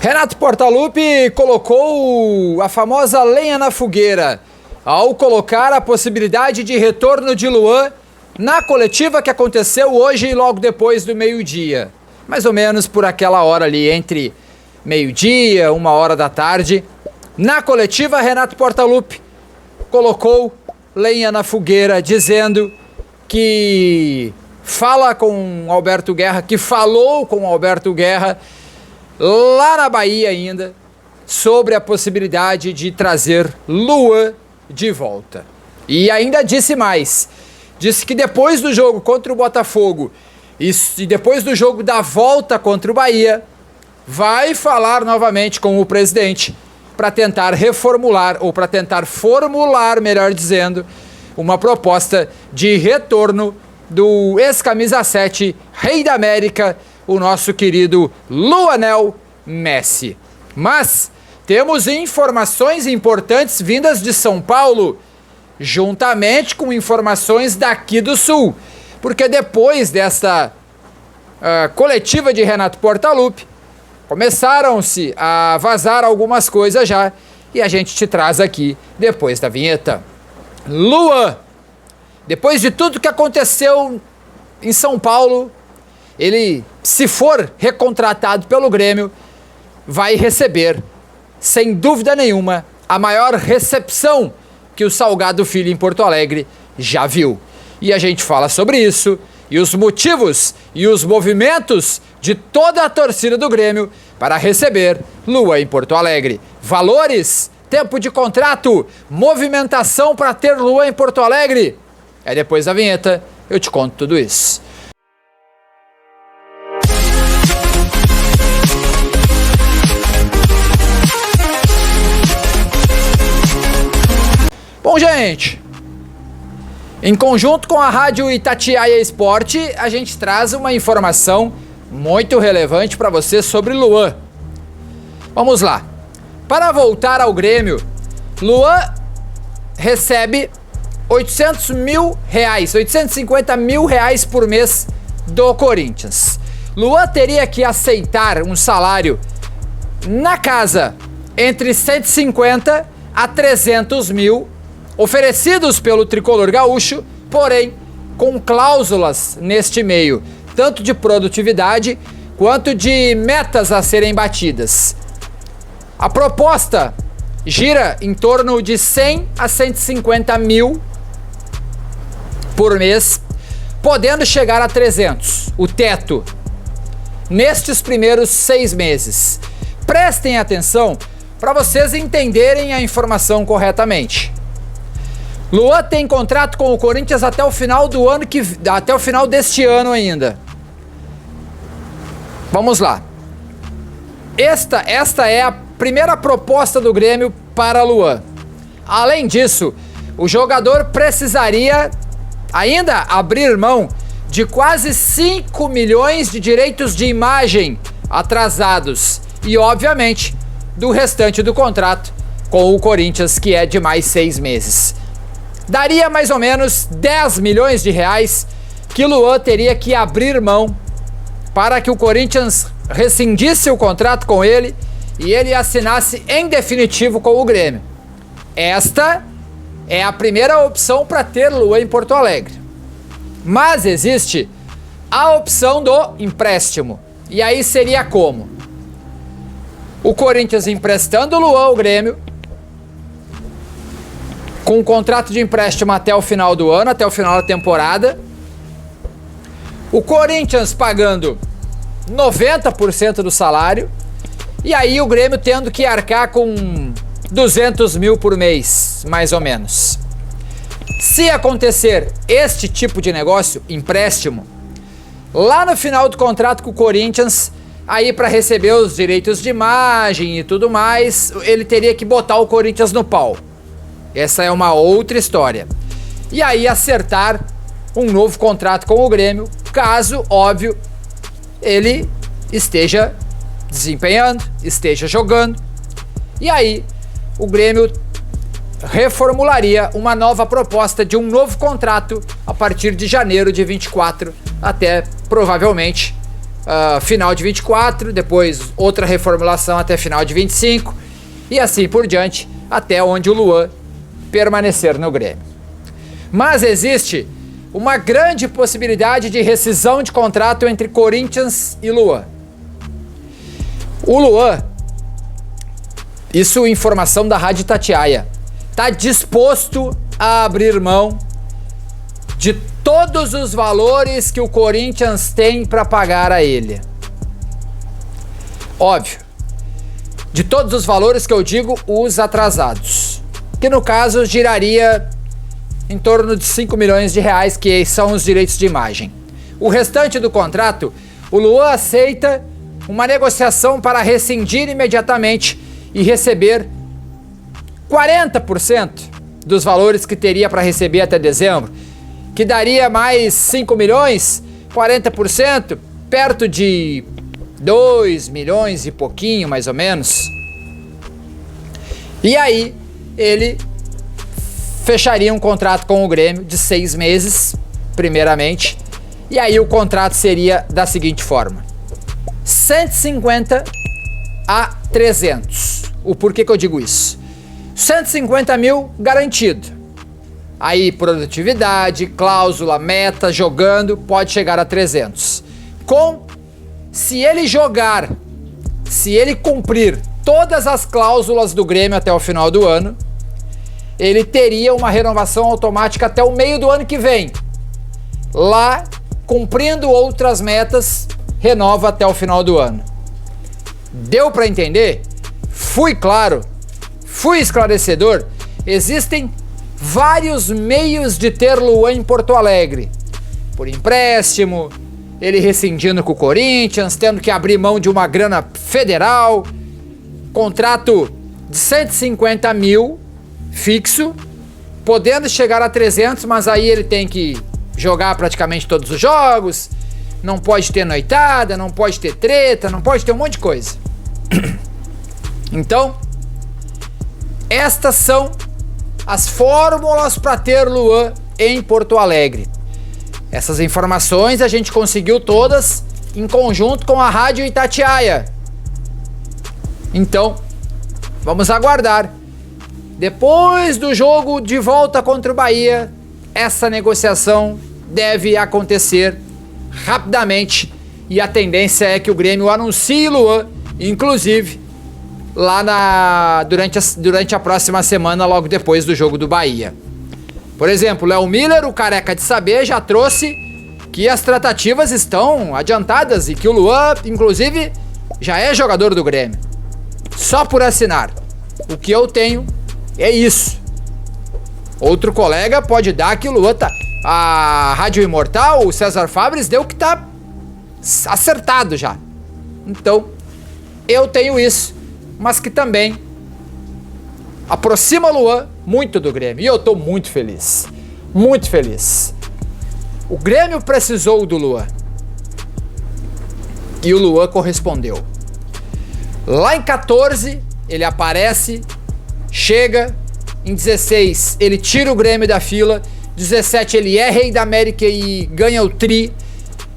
Renato Portaluppi colocou a famosa lenha na fogueira ao colocar a possibilidade de retorno de Luan na coletiva que aconteceu hoje e logo depois do meio-dia. Mais ou menos por aquela hora ali, entre meio-dia, 1h da tarde. Na coletiva, Renato Portaluppi colocou lenha na fogueira, dizendo que fala com Alberto Guerra, que falou com Alberto Guerra lá na Bahia ainda, sobre a possibilidade de trazer Luan de volta. E ainda disse mais, disse que depois do jogo contra o Botafogo e depois do jogo da volta contra o Bahia, vai falar novamente com o presidente para tentar reformular, ou para tentar formular, melhor dizendo, uma proposta de retorno do ex-camisa 7, Rei da América, o nosso querido Lionel Messi. Mas temos informações importantes vindas de São Paulo, juntamente com informações daqui do Sul, porque depois desta coletiva de Renato Portaluppi, começaram-se a vazar algumas coisas já, e a gente te traz aqui depois da vinheta. Luan, depois de tudo que aconteceu em São Paulo, ele, se for recontratado pelo Grêmio, vai receber, sem dúvida nenhuma, a maior recepção que o Salgado Filho em Porto Alegre já viu. E a gente fala sobre isso e os motivos e os movimentos de toda a torcida do Grêmio para receber Luan em Porto Alegre. Valores, tempo de contrato, movimentação para ter Luan em Porto Alegre. É depois da vinheta, eu te conto tudo isso. Bom, gente, em conjunto com a Rádio Itatiaia Esporte, a gente traz uma informação muito relevante para você sobre Luan. Vamos lá. Para voltar ao Grêmio, Luan recebe R$850 mil por mês do Corinthians. Luan teria que aceitar um salário na casa entre 150 a 300 mil oferecidos pelo tricolor gaúcho, porém com cláusulas neste meio, tanto de produtividade quanto de metas a serem batidas. A proposta gira em torno de 100 a 150 mil por mês, podendo chegar a 300, o teto, nestes primeiros 6 meses. Prestem atenção para vocês entenderem a informação corretamente. Luan tem contrato com o Corinthians até o final do ano até o final deste ano ainda. Vamos lá. Esta é a primeira proposta do Grêmio para Luan. Além disso, o jogador precisaria ainda abrir mão de quase 5 milhões de direitos de imagem atrasados e, obviamente, do restante do contrato com o Corinthians, que é de mais 6 meses. Daria mais ou menos 10 milhões de reais que Luan teria que abrir mão para que o Corinthians rescindisse o contrato com ele e ele assinasse em definitivo com o Grêmio. Esta é a primeira opção para ter Luan em Porto Alegre. Mas existe a opção do empréstimo. E aí seria como? O Corinthians emprestando o Luan ao Grêmio, com um contrato de empréstimo até o final do ano, até o final da temporada. O Corinthians pagando 90% do salário. E aí o Grêmio tendo que arcar com 200 mil por mês, mais ou menos. Se acontecer este tipo de negócio, empréstimo, lá no final do contrato com o Corinthians, aí para receber os direitos de imagem e tudo mais, ele teria que botar o Corinthians no pau. Essa é uma outra história. E aí acertar um novo contrato com o Grêmio, caso, óbvio, ele esteja desempenhando, esteja jogando. E aí o Grêmio reformularia uma nova proposta de um novo contrato a partir de janeiro de 24 até provavelmente final de 24, depois outra reformulação até final de 25 e assim por diante, até onde o Luan permanecer no Grêmio. Mas existe uma grande possibilidade de rescisão de contrato entre Corinthians e Luan. O Luan, isso informação da Rádio Itatiaia, está disposto a abrir mão de todos os valores que o Corinthians tem para pagar a ele. Óbvio, de todos os valores que eu digo, os atrasados, que no caso giraria em torno de 5 milhões de reais, que são os direitos de imagem. O restante do contrato, o Luan aceita uma negociação para rescindir imediatamente e receber 40% dos valores que teria para receber até dezembro, que daria mais 5 milhões, 40%, perto de 2 milhões e pouquinho, mais ou menos. E aí, ele fecharia um contrato com o Grêmio de 6 meses, primeiramente, e aí o contrato seria da seguinte forma: 150 a 300. O porquê que eu digo isso? 150 mil garantido. Aí produtividade, cláusula, meta, jogando, pode chegar a 300. Se ele cumprir todas as cláusulas do Grêmio até o final do ano, ele teria uma renovação automática até o meio do ano que vem. Lá, cumprindo outras metas, renova até o final do ano. Deu para entender? Fui claro? Fui esclarecedor? Existem vários meios de ter Luan em Porto Alegre. Por empréstimo, ele rescindindo com o Corinthians, tendo que abrir mão de uma grana federal, contrato de 150 mil fixo, podendo chegar a 300, mas aí ele tem que jogar praticamente todos os jogos, não pode ter noitada, não pode ter treta, não pode ter um monte de coisa. Então, estas são as fórmulas para ter Luan em Porto Alegre. Essas informações a gente conseguiu todas em conjunto com a Rádio Itatiaia. Então, vamos aguardar. Depois do jogo de volta contra o Bahia, essa negociação deve acontecer rapidamente e a tendência é que o Grêmio anuncie Luan, inclusive lá durante a próxima semana, logo depois do jogo do Bahia. Por exemplo, Léo Miller, o careca de saber, já trouxe que as tratativas estão adiantadas e que o Luan, inclusive, já é jogador do Grêmio. Só por assinar. O que eu tenho é isso. Outro colega pode dar que o Luan tá... A Rádio Imortal, o César Fabres, deu que tá acertado já. Então, eu tenho isso, mas que também aproxima o Luan muito do Grêmio. E eu tô muito feliz. Muito feliz. O Grêmio precisou do Luan. E o Luan correspondeu. Lá em 14, ele aparece, chega. Em 16, ele tira o Grêmio da fila. 17, ele é rei da América e ganha o tri.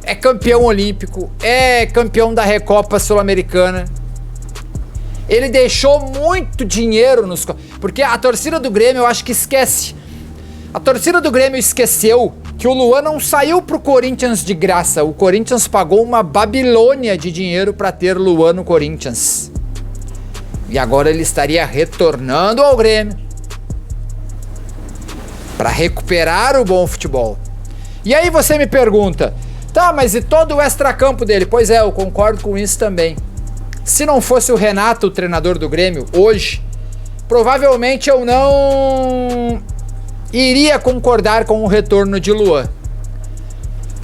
É campeão olímpico. É campeão da Recopa Sul-Americana. Ele deixou muito dinheiro nos... Porque a torcida do Grêmio, eu acho que esquece. A torcida do Grêmio esqueceu que o Luan não saiu pro Corinthians de graça. O Corinthians pagou uma Babilônia de dinheiro para ter Luan no Corinthians. E agora ele estaria retornando ao Grêmio para recuperar o bom futebol. E aí você me pergunta, tá, mas e todo o extracampo dele? Pois é, eu concordo com isso também. Se não fosse o Renato, o treinador do Grêmio, hoje, provavelmente eu não iria concordar com o retorno de Luan.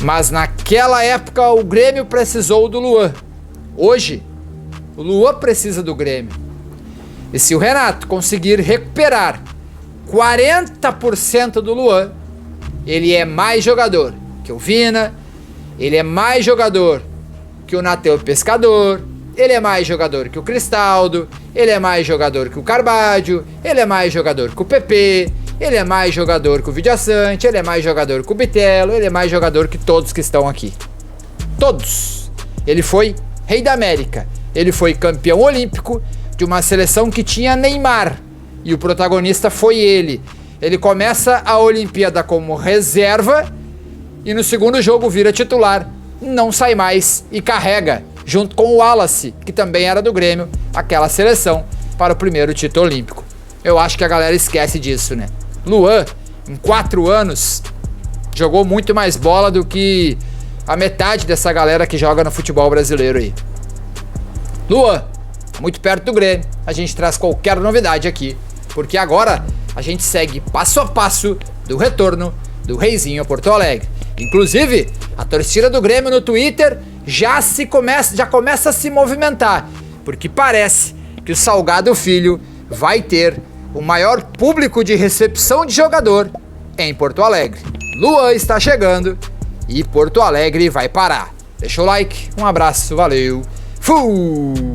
Mas naquela época o Grêmio precisou do Luan. Hoje, o Luan precisa do Grêmio. E se o Renato conseguir recuperar 40% do Luan, ele é mais jogador que o Vina, ele é mais jogador que o Nateu Pescador, ele é mais jogador que o Cristaldo, ele é mais jogador que o Carbadio, ele é mais jogador que o PP, ele é mais jogador que o Vidiaçante, ele é mais jogador que o Bitelo, ele é mais jogador que todos que estão aqui. Todos. Ele foi rei da América. Ele foi campeão olímpico de uma seleção que tinha Neymar. E o protagonista foi ele. Ele começa a Olimpíada como reserva e no segundo jogo vira titular. Não sai mais e carrega, junto com o Wallace, que também era do Grêmio, aquela seleção para o primeiro título olímpico. Eu acho que a galera esquece disso, né? Luan, em 4 anos, jogou muito mais bola do que a metade dessa galera que joga no futebol brasileiro aí. Luan, muito perto do Grêmio, a gente traz qualquer novidade aqui, porque agora a gente segue passo a passo do retorno do Reizinho a Porto Alegre. Inclusive, a torcida do Grêmio no Twitter já começa a se movimentar, porque parece que o Salgado Filho vai ter o maior público de recepção de jogador em Porto Alegre. Luan está chegando e Porto Alegre vai parar. Deixa o like, um abraço, valeu, fui!